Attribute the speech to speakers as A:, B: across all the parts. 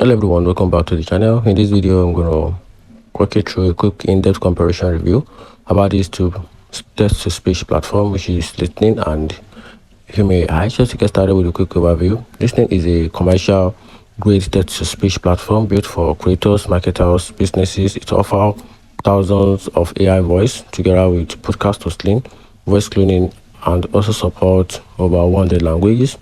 A: Hello everyone, welcome back to the channel. In this video I'm going to walk you through a quick in-depth comparison review about these two text-to-speech platform, which is Listnr and Hume AI. Just to get started with a quick overview, Listnr is a commercial grade text-to-speech platform built for creators, marketers, businesses. It offers thousands of AI voice together with podcast hosting, voice cloning, and also support over 100 languages.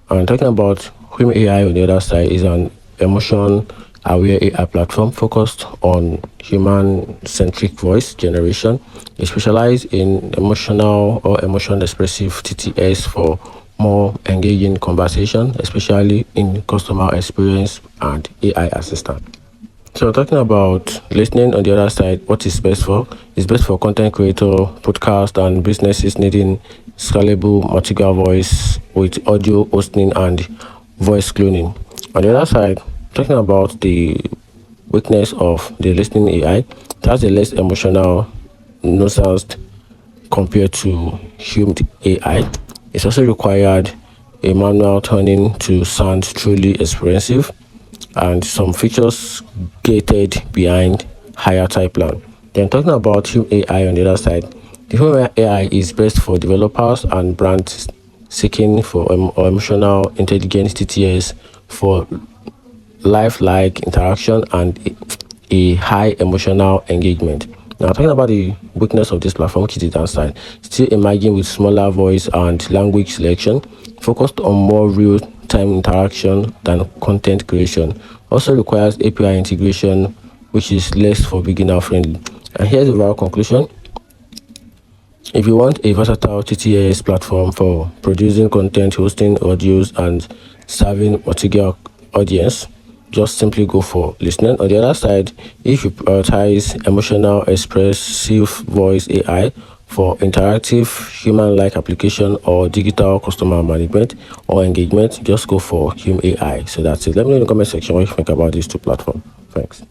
A: And talking about Hume AI on the other side is an emotion-aware AI platform focused on human-centric voice generation. It specializes in emotional or emotion-expressive TTS for more engaging conversation, especially in customer experience and AI assistant. So talking about listening on the other side, what is best for? It's best for content creator, podcast, and businesses needing scalable multiple voice with audio hosting and voice cloning. On the other side, talking about the weakness of the listening AI, it has a less emotional nuanced compared to Hume AI. It's also required a manual turning to sound truly expressive, and some features gated behind higher type plan. Then talking about Hume AI on the other side, the Hume AI is best for developers and brands seeking for emotional intelligence TTS for lifelike interaction and a high emotional engagement. Now, talking about the weakness of this platform, which is the downside, still emerging with smaller voice and language selection, focused on more real-time interaction than content creation. Also requires API integration, which is less for beginner friendly. And here's the overall conclusion. If you want a versatile TTS platform for producing content, hosting audios, and serving multiple audience, just simply go for Listnr. On the other side, if you prioritize emotional expressive voice AI for interactive human-like application or digital customer management or engagement, just go for Hume AI. So that's it. Let me know in the comment section what you think about these two platforms. Thanks.